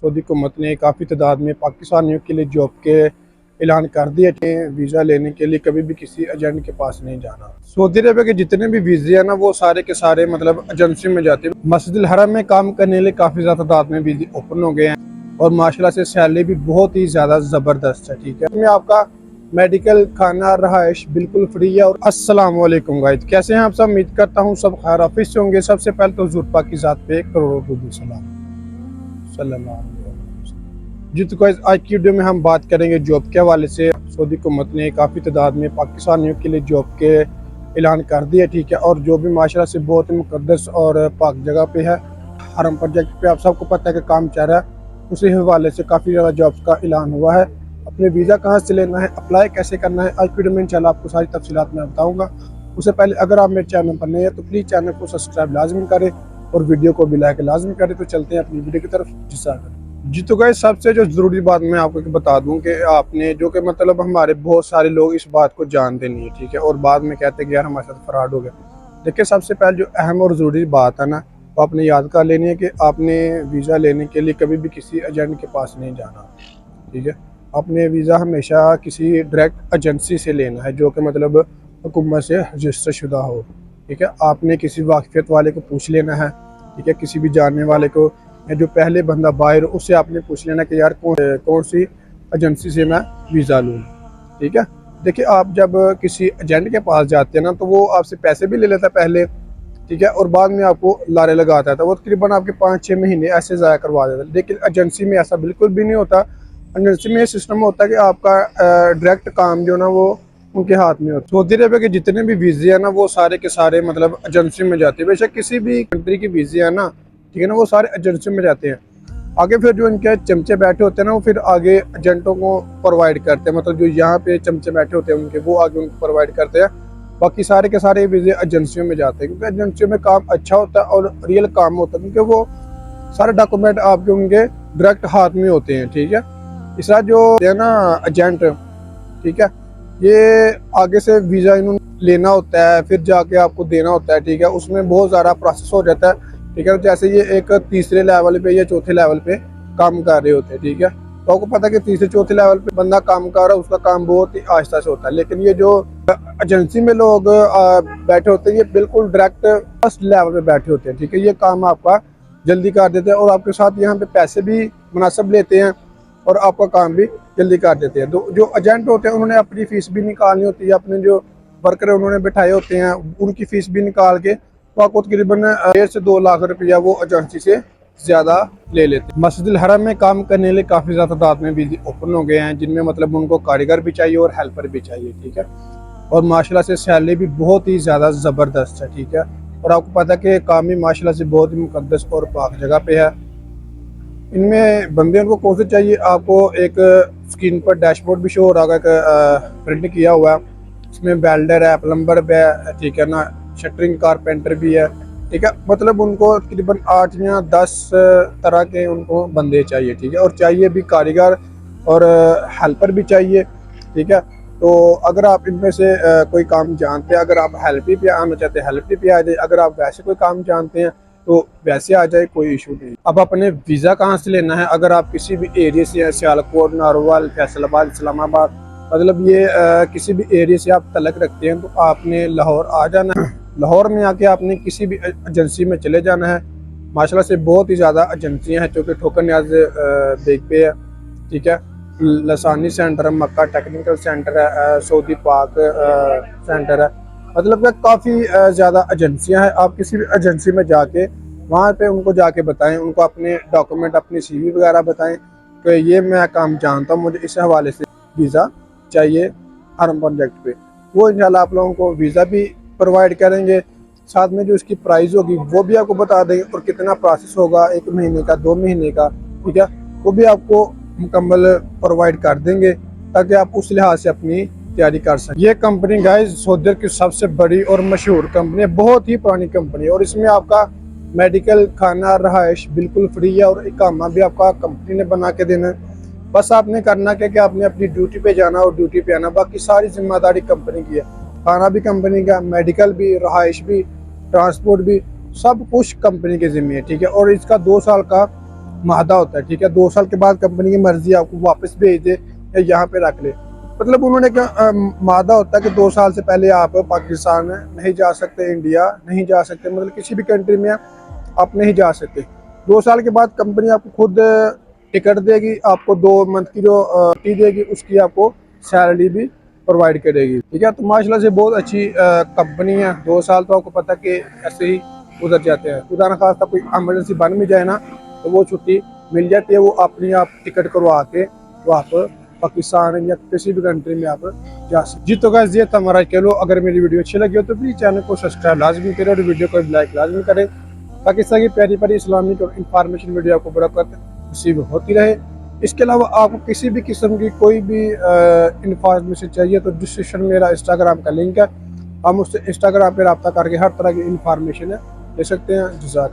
Saudi हुकूमत ने काफ़ी तादाद में पाकिस्तानियों के लिए जॉब के ऐलान कर दिए थे। वीज़ा लेने के लिए कभी भी किसी एजेंट के पास नहीं जाना। सऊदी अरब के जितने भी वीज़े हैं ना, वो सारे के सारे मतलब एजेंसी में जाते हैं। मस्जिद हरम में काम करने के लिए काफ़ी ज़्यादा तादाद में वीज़े ओपन हो गए हैं और माशाल्लाह से सैलरी भी बहुत ही ज़्यादा ज़बरदस्त है। ठीक है, इसमें आपका मेडिकल, खाना, रहाइश बिल्कुल फ्री है। और अस्सलाम वालेकुम गाइस, कैसे हैं आप सब? उम्मीद करता हूँ सब खैर ऑफिस से होंगे। सबसे पहले तो हुज़ूर पाक की ज़ात पे करोड़ों दुरूद सलाम सल्लल्लाहु अलैहि वसल्लम। जी तो गाइस, आज की वीडियो में हम बात करेंगे जॉब के हवाले से। सऊदी हुकूमत ने काफ़ी तादाद में पाकिस्तानियों के लिए जॉब के ऐलान कर दिया। ठीक है, और जो भी माशाल्लाह से बहुत ही मुकद्दस और पाक जगह पे है, हरम प्रोजेक्ट पे आप सबको पता है कि काम चल रहा है। उसी हवाले से काफ़ी ज़्यादा जॉब्स का ऐलान हुआ है। अपने वीज़ा कहाँ से लेना है, अप्लाई कैसे करना है, आज वीडियो में इंशाल्लाह आपको सारी तफसीलात मैं बताऊँगा। उससे पहले अगर आप मेरे चैनल पर नए हैं तो प्लीज़ चैनल को सब्सक्राइब लाजमी करें और वीडियो को भी लाइक लाजमी करें। तो चलते हैं अपनी वीडियो की तरफ। जी तो गाइस, सबसे जो ज़रूरी बात मैं आपको बता दूं कि आपने जो कि मतलब हमारे बहुत सारे लोग इस बात को जानते नहीं है। ठीक है, और बाद में कहते हैं कि यार हमारे साथ फ्रॉड हो गया। देखिए, सबसे पहले जो अहम और ज़रूरी बात है ना, वो आपने याद कर लेनी है कि आपने वीज़ा लेने के लिए कभी भी किसी एजेंट के पास नहीं जाना। ठीक है, आपने वीज़ा हमेशा किसी डायरेक्ट एजेंसी से लेना है जो कि मतलब हुकूमत से रजिस्टर शुदा हो। ठीक है, आपने किसी वाकिफ़ियत वाले को पूछ लेना है। ठीक है, किसी भी जानने वाले को, जो पहले बंदा बाहर उससे आपने पूछ लेना कि यार कौन सी एजेंसी से मैं वीज़ा लूँ। ठीक है, देखिए, आप जब किसी एजेंट के पास जाते हैं ना, तो वो आपसे पैसे भी ले लेता है पहले। ठीक है, और बाद में आपको लारे लगाता था। वो तकरीबन आपके 5-6 महीने ऐसे ज़ाया करवा देता है। लेकिन एजेंसी में ऐसा बिल्कुल भी नहीं होता। एजेंसी में ये सिस्टम होता है कि आपका डायरेक्ट काम जो ना वो उनके हाथ में होता है। सऊदी अरब के जितने भी वीज़े हैं ना, वो सारे के सारे मतलब एजेंसी में जाते हैं। बेशक किसी भी कंट्री की वीज़े है ना, ठीक है ना, वो सारे एजेंसी में जाते हैं। आगे फिर जो इनके चमचे बैठे होते हैं ना, वो फिर आगे एजेंटों को प्रोवाइड करते हैं। मतलब जो यहाँ पे चमचे बैठे होते हैं उनके, वो आगे उनको प्रोवाइड करते हैं। बाकी सारे के सारे वीज़े एजेंसियों में जाते हैं, क्योंकि एजेंसियों में काम अच्छा होता है और रियल काम होता है, क्योंकि वो सारे डॉक्यूमेंट आपके उनके डायरेक्ट हाथ में होते हैं। ठीक है, इस तरह जो है ना एजेंट, ठीक है, ये आगे से वीज़ा इन्होंने लेना होता है, फिर जाके आपको देना होता है। ठीक है, उसमें बहुत ज़्यादा प्रोसेस हो जाता है। ठीक है, जैसे ये एक तीसरे लेवल पे या चौथे लेवल पे काम कर रहे होते हैं। ठीक है, तो आपको पता है कि तीसरे चौथे लेवल पे बंदा काम कर रहा है, उसका काम बहुत ही आहिस्ता से होता है। लेकिन ये जो एजेंसी में लोग बैठे होते हैं, ये बिल्कुल डायरेक्ट फर्स्ट लेवल पे बैठे होते हैं। ठीक है, ये काम आपका जल्दी कर देते हैं और आपके साथ यहाँ पे पैसे भी मुनासिब लेते हैं और आपका काम भी जल्दी कर देते हैं। तो जो एजेंट होते हैं उन्होंने अपनी फ़ीस भी निकालनी होती है, अपने जो वर्कर उन्होंने बिठाए होते हैं उनकी फ़ीस भी निकाल के, तो आपको तकरीबन 1.5 से 2 लाख रुपया वो एजेंसी से ज़्यादा ले लेते हैं। मस्जिद हरम में काम करने के लिए काफ़ी ज़्यादा तादाद में वीज़े ओपन हो गए हैं, जिनमें मतलब उनको कारीगर भी चाहिए और हेल्पर भी चाहिए। ठीक है, और माशाल्लाह से सैलरी भी बहुत ही ज़्यादा ज़बरदस्त है। ठीक है, और आपको पता है कि काम भी माशाल्लाह से बहुत ही मुकद्दस और पाक जगह पे है। इनमें बंदे उनको कौन से चाहिए, आपको एक स्क्रीन पर डैशबोर्ड भी शो हो रहा है, एक प्रिंट किया हुआ है। इसमें वेल्डर है, प्लम्बर भी है, ठीक है ना, शटरिंग कारपेंटर भी है। ठीक है, मतलब उनको तकरीबन 8 या 10 तरह के उनको बंदे चाहिए। ठीक है, और चाहिए भी कारीगर और हेल्पर भी चाहिए। ठीक है, तो अगर आप इनमें से कोई काम जानते हैं, अगर आप हेल्प भी आना चाहते हैं हेल्प भी आ जाए, अगर आप वैसे कोई काम जानते हैं तो वैसे आ जाए, कोई इशू नहीं। अब अपने वीज़ा कहाँ से लेना है, अगर आप किसी भी एरिया से हैं, सियालकोट, नारोवाल, फैसलाबाद, इस्लामाबाद, मतलब ये किसी भी एरिया से आप तलक रखते हैं, तो आपने लाहौर आ जाना है। लाहौर में आके आपने किसी भी एजेंसी में चले जाना है। माशाल्लाह से बहुत ही ज़्यादा एजेंसियाँ हैं, जो कि ठोकर न्याज बेग पे है। ठीक है, लसानी सेंटर है, मक्का टेक्निकल सेंटर है, सऊदी पाक सेंटर है, मतलब कि काफ़ी ज़्यादा एजेंसियां हैं। आप किसी भी एजेंसी में जाके वहाँ पे उनको जाके बताएं, उनको अपने डॉक्यूमेंट, अपनी सीवी वगैरह बताएं कि ये मैं काम जानता हूँ, मुझे इस हवाले से वीज़ा चाहिए हरम प्रोजेक्ट पे। वो इंशाल्लाह आप लोगों को वीज़ा भी प्रोवाइड करेंगे, साथ में जो इसकी प्राइस होगी वो भी आपको बता देंगे, और कितना प्रोसेस होगा, 1 महीने का, 2 महीने का, ठीक है, वो भी आपको मुकम्मल प्रोवाइड कर देंगे, ताकि आप उस लिहाज से अपनी तैयारी कर सकें। ये कंपनी गाइस सऊदी अरब की सबसे बड़ी और मशहूर कंपनी है, बहुत ही पुरानी कंपनी है, और इसमें आपका मेडिकल, खाना, रहाइश बिल्कुल फ्री है, और इकामा भी आपका कंपनी ने बना के देना है। बस आपने करना क्या कि आपने अपनी ड्यूटी पे जाना और ड्यूटी पे आना, बाकी सारी जिम्मेदारी कंपनी की है। खाना भी कंपनी का, मेडिकल भी, रहाइश भी, ट्रांसपोर्ट भी, सब कुछ कंपनी के जिम्मे है। ठीक है, और इसका 2 साल का मादा होता है, ठीक है। 2 साल के बाद कंपनी की मर्जी आपको वापस भेज दे या यहाँ पे रख ले। मतलब उन्होंने क्या मादा होता है कि 2 साल से पहले आप पाकिस्तान नहीं जा सकते, इंडिया नहीं जा सकते, मतलब किसी भी कंट्री में आप नहीं जा सकते। 2 साल के बाद कंपनी आपको खुद टिकट देगी, आपको 2 मंथ की जो छुट्टी देगी उसकी आपको सैलरी भी प्रोवाइड करेगी, ठीक है। तो माशाल्लाह से बहुत अच्छी कंपनी है। 2 साल तो आपको पता कि ऐसे ही उधर जाते हैं, खुदा न खास्ता कोई एमरजेंसी बन भी जाए ना तो वो छुट्टी मिल जाती है, वो अपनी आप टिकट करवा के तो आप पाकिस्तान या किसी भी कंट्री में आप जा सकते। जी तो गाइस ये था हमारा चलो, अगर मेरी वीडियो अच्छी लगी हो तो प्लीज़ चैनल को सब्सक्राइब लाजमी करें और वीडियो को लाइक लाजमी करें, ताकि इस तरह की प्यारी प्यारी इस्लामिक और इंफॉर्मेशन वीडियो आपको बरकत नसीब होती रहे। इसके अलावा आपको किसी भी किस्म की कोई भी इंफॉर्मेशन चाहिए तो डिस्क्रिप्शन में मेरा इंस्टाग्राम का लिंक है, हम उससे इंस्टाग्राम पर रब्ता करके हर तरह की इंफॉर्मेशन ले सकते हैं। जज़ाक।